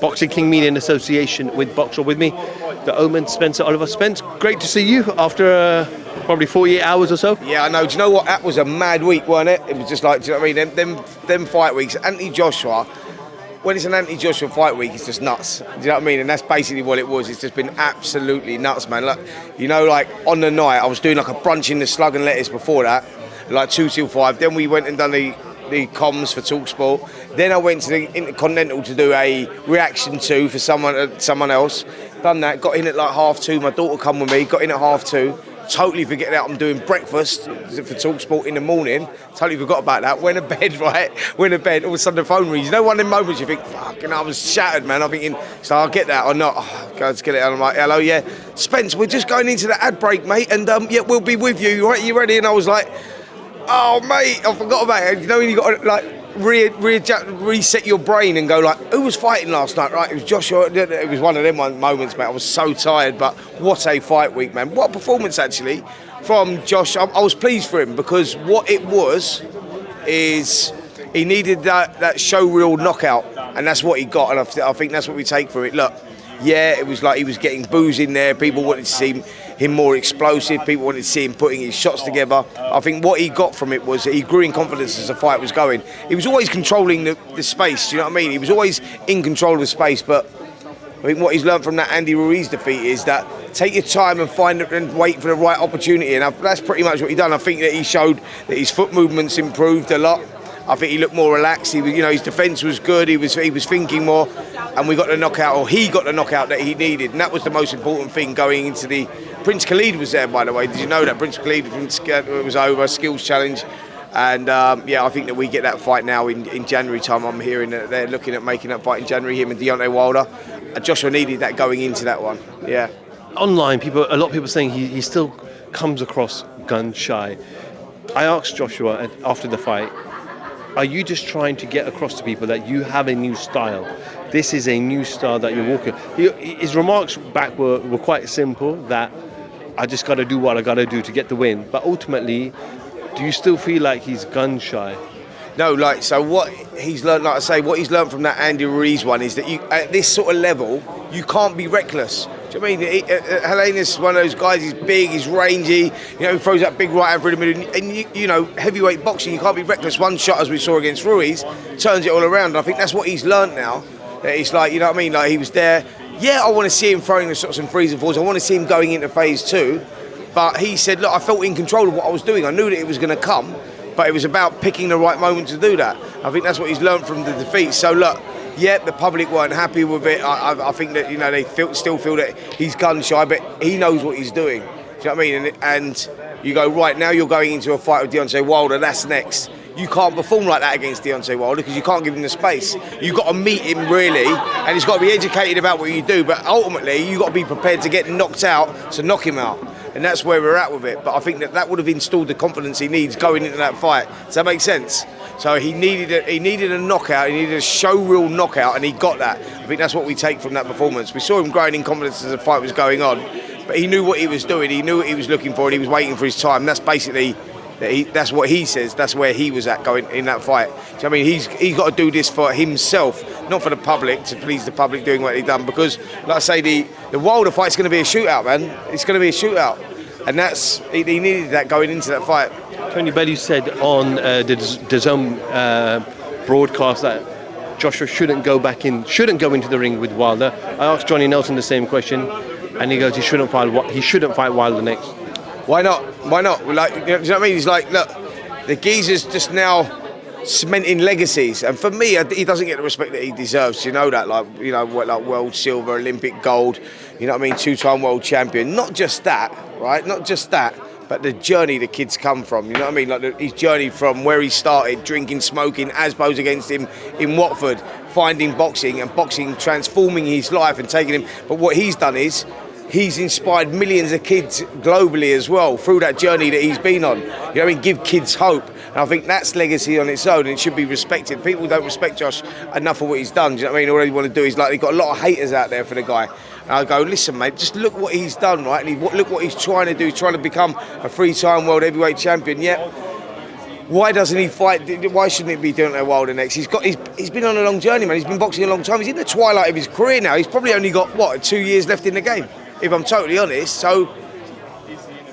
Boxing King Media in association with Boxer with me, the Omen Spencer Oliver. Spence, great to see you after probably 48 hours or so. Yeah, I know. Do you know what? That was a mad week, wasn't it? It was just like, do you know what I mean? Them fight weeks, anti-Joshua, when it's an anti-Joshua fight week, it's just nuts. Do you know what I mean? And that's basically what it was. It's just been absolutely nuts, man. Like, you know, like on the night, I was doing like a brunch in the Slug and Lettuce before that, like 2 till 5. Then we went and done the comms for TalkSport. Then I went to the Intercontinental to do a reaction to for someone else. Done that, got in at like 2:30. My daughter come with me, got in at 2:30. Totally forgetting that I'm doing breakfast for TalkSport in the morning. Totally forgot about that. Went to bed, right? Went to bed. All of a sudden the phone rings. You know, one of them moments you think, fucking, I was shattered, man. I'm thinking, so I'll get that or not. Oh, God, let's get it. And I'm like, hello, yeah. Spence, we're just going into the ad break, mate. And yeah, we'll be with you. Right, you ready? And I was like, oh, mate, I forgot about it. You know, when you got to, like, reset your brain and go like, who was fighting last night, right? It was Joshua. It was one of them moments, mate. I was so tired, but what a fight week, man. What a performance, actually, from Josh. I was pleased for him because what it was is he needed that show reel knockout, and that's what he got, and I think that's what we take from it. Look, yeah, it was like he was getting booze in there. People wanted to see him more explosive. People wanted to see him putting his shots together. I think what he got from it was that he grew in confidence as the fight was going. He was always controlling the space, do you know what I mean? He was always in control of the space, but I think what he's learned from that Andy Ruiz defeat is that take your time and find it and wait for the right opportunity, and that's pretty much what he done. I think that he showed that his foot movements improved a lot. I think he looked more relaxed. He was, you know, his defence was good. He was thinking more, and we got the knockout, or he got the knockout that he needed, and that was the most important thing going into the. Prince Khalid was there, by the way. Did you know that Prince Khalid was over skills challenge? And yeah, I think that we get that fight now in January time. I'm hearing that they're looking at making that fight in January. Him and Deontay Wilder. Joshua needed that going into that one. Yeah. Online, a lot of people saying he still comes across gun shy. I asked Joshua after the fight, are you just trying to get across to people that you have a new style? This is a new style that you're walking. His remarks back were quite simple, that I just got to do what I got to do to get the win. But ultimately, do you still feel like he's gun shy? No, like, so what he's learned, like I say, what he's learned from that Andy Ruiz one is that you, at this sort of level, you can't be reckless. Do you know what I mean? Helena's one of those guys, he's big, he's rangy, you know, he throws that big right hand through the middle, and you know, heavyweight boxing, you can't be reckless. One shot, as we saw against Ruiz, turns it all around. And I think that's what he's learned now. That it's like, you know what I mean, like he was there. Yeah, I want to see him throwing the shots and threes and fours. I want to see him going into phase 2. But he said, look, I felt in control of what I was doing. I knew that it was going to come, but it was about picking the right moment to do that. I think that's what he's learned from the defeat. So look, yeah, the public weren't happy with it. I think that, you know, they still feel that he's gun shy, but he knows what he's doing. Do you know what I mean? And you go, right, now you're going into a fight with Deontay Wilder, that's next. You can't perform like that against Deontay Wilder because you can't give him the space. You've got to meet him really, and he's got to be educated about what you do, but ultimately you've got to be prepared to get knocked out to knock him out. And that's where we're at with it. But I think that would have installed the confidence he needs going into that fight. Does that make sense? So he needed a knockout, he needed a show real knockout, and he got that. I think that's what we take from that performance. We saw him growing in confidence as the fight was going on, but he knew what he was doing, he knew what he was looking for, and he was waiting for his time. That's basically, that's what he says, that's where he was at going in that fight. So, I mean, he's got to do this for himself, not for the public, to please the public doing what he's done, because, like I say, the Wilder fight's going to be a shootout, man. It's going to be a shootout. And he needed that going into that fight. Tony Bellew said on the DAZN broadcast that Joshua shouldn't go into the ring with Wilder. I asked Johnny Nelson the same question, and he goes, he shouldn't fight Wilder next. Why not? Why not? Like, you know what I mean? He's like, look, the geezer's just now cementing legacies, and for me, he doesn't get the respect that he deserves. You know that, like, you know, like world silver, Olympic gold. You know what I mean? 2-time world champion. Not just that, right? Not just that, but the journey the kid's come from. You know what I mean? Like his journey from where he started, drinking, smoking, Asbo's against him in Watford, finding boxing, and boxing transforming his life and taking him. But what he's done is, he's inspired millions of kids globally as well through that journey that he's been on. You know what I mean? Give kids hope. And I think that's legacy on its own, and it should be respected. People don't respect Josh enough for what he's done. Do you know what I mean? All they want to do is, like, they've got a lot of haters out there for the guy. And I go, listen, mate, just look what he's done, right? And look what he's trying to do. He's trying to become a 3-time world heavyweight champion. Yep. Why doesn't he fight? Why shouldn't it be Deontay Wilder next? He's been on a long journey, man. He's been boxing a long time. He's in the twilight of his career now. He's probably only got, what, 2 years left in the game, if I'm totally honest. So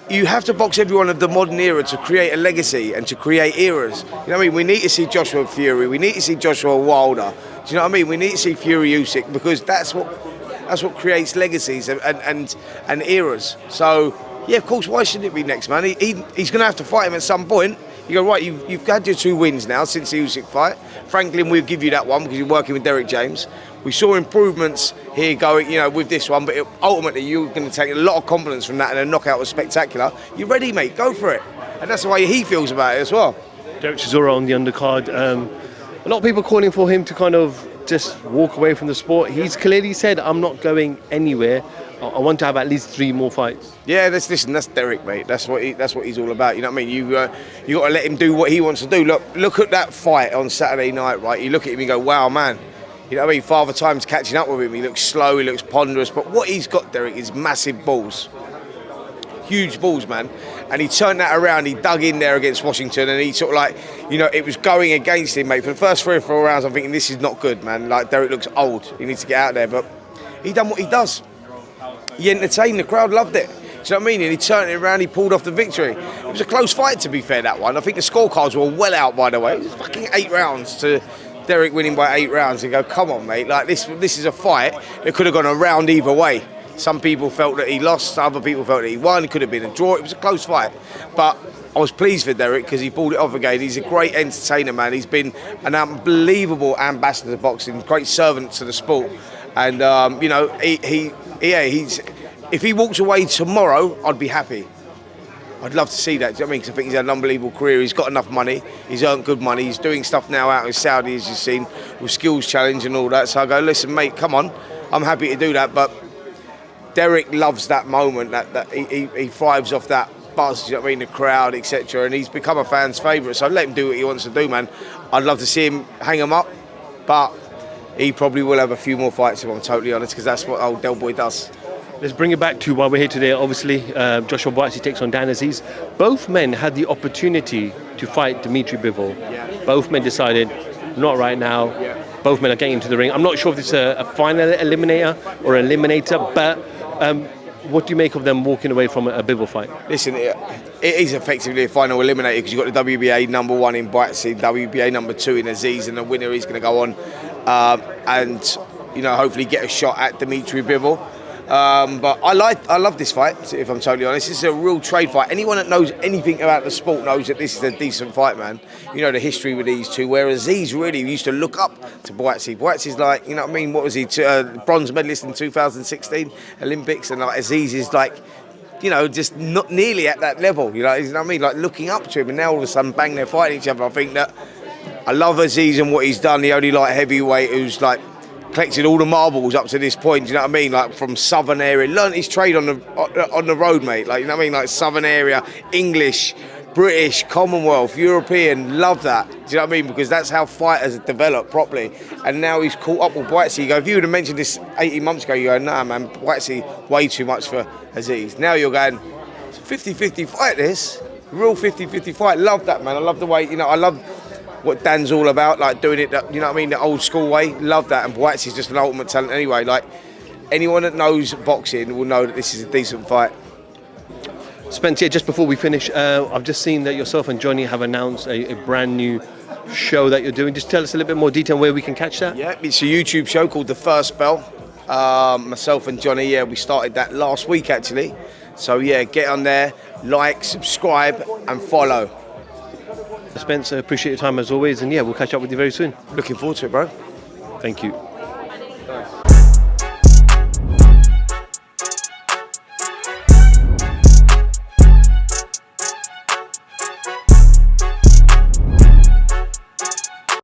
you have to box everyone of the modern era to create a legacy and to create eras. You know what I mean? We need to see Joshua Fury. We need to see Joshua Wilder. Do you know what I mean? We need to see Fury Usyk, because that's what creates legacies and eras. So, yeah, of course, why shouldn't it be next, man? He's going to have to fight him at some point. You go, right, you've had your 2 wins now since the Usyk fight. Franklin, we'll give you that one because you're working with Derek James. We saw improvements here going, with this one, but ultimately you're going to take a lot of confidence from that, and a knockout was spectacular. You ready, mate? Go for it. And that's the way he feels about it as well. Derek Chisora on the undercard. A lot of people calling for him to kind of just walk away from the sport. He's clearly said, I'm not going anywhere. I want to have at least 3 more fights. Yeah, that's Derek, mate. That's what he's all about. You know what I mean? You got to let him do what he wants to do. Look at that fight on Saturday night, right? You look at him and go, wow, man. You know what I mean? Father Time's catching up with him. He looks slow, he looks ponderous, but what he's got, Derek, is massive balls. Huge balls, man. And he turned that around, he dug in there against Washington, and he sort of like, it was going against him, mate. For the first 3 or 4 rounds, I'm thinking, this is not good, man. Like, Derek looks old. He needs to get out there, but he done what he does. He entertained, the crowd loved it. Do you know what I mean? And he turned it around, he pulled off the victory. It was a close fight, to be fair, that one. I think the scorecards were well out, by the way. It was fucking 8 rounds to Derek winning by 8 rounds. And go, come on, mate. Like, this is a fight that could have gone a round either way. Some people felt that he lost, other people felt that he won. It could have been a draw. It was a close fight. But I was pleased for Derek because he pulled it off again. He's a great entertainer, man. He's been an unbelievable ambassador to boxing, great servant to the sport. And, he's. If he walks away tomorrow, I'd be happy. I'd love to see that. Do you know what I mean? Because I think he's had an unbelievable career. He's got enough money. He's earned good money. He's doing stuff now out in Saudi, as you've seen, with Skills Challenge and all that. So I go, listen, mate, come on. I'm happy to do that. But Derek loves that moment. That he thrives off that buzz. You know what I mean? The crowd, etc. And he's become a fan's favourite. So let him do what he wants to do, man. I'd love to see him hang him up, but he probably will have a few more fights, if I'm totally honest, because that's what old Del Boy does. Let's bring it back to why we're here today. Obviously, Joshua BUATSI takes on Dan Aziz. Both men had the opportunity to fight Dimitri Bivol. Yeah. Both men decided, not right now. Yeah. Both men are getting into the ring. I'm not sure if it's a final eliminator or eliminator, but what do you make of them walking away from a Bivol fight? Listen, it is effectively a final eliminator because you've got the WBA number 1 in BUATSI, WBA number 2 in Aziz, and the winner is going to go on and hopefully get a shot at Dimitri Bivol. But I love this fight, if I'm totally honest. This is a real trade fight. Anyone that knows anything about the sport knows that this is a decent fight, man. You know the history with these two, whereas Aziz really used to look up to BUATSI. BUATSI's like, you know what I mean, what was he, bronze medalist in 2016 Olympics, and like Aziz is like, just not nearly at that level, you know what I mean, like looking up to him, and now all of a sudden, bang, they're fighting each other. I think that I love Aziz and what he's done, the only light heavyweight who's like collected all the marbles up to this point, you know what I mean? Like from southern area, learnt his trade on the road, mate. Like, you know what I mean? Like southern area, English, British, Commonwealth, European, love that. Do you know what I mean? Because that's how fighters develop properly. And now he's caught up with BUATSI. You go, if you would have mentioned this 18 months ago, you go, nah, man, BUATSI way too much for Aziz. Now you're going, it's a 50-50 fight, this. Real 50-50 fight. Love that, man. I love the way, I love what Dan's all about, like doing it, you know what I mean, the old school way. Love that. And BUATSI's just an ultimate talent anyway. Like, anyone that knows boxing will know that this is a decent fight. Spencer, just before we finish, I've just seen that yourself and Johnny have announced a brand new show that you're doing. Just tell us a little bit more detail where we can catch that. Yeah, it's a YouTube show called The First Bell. Myself and Johnny, we started that last week actually. So yeah, get on there, like, subscribe and follow. Spencer, appreciate your time as always, and yeah, we'll catch up with you very soon. Looking forward to it, bro. Thank you.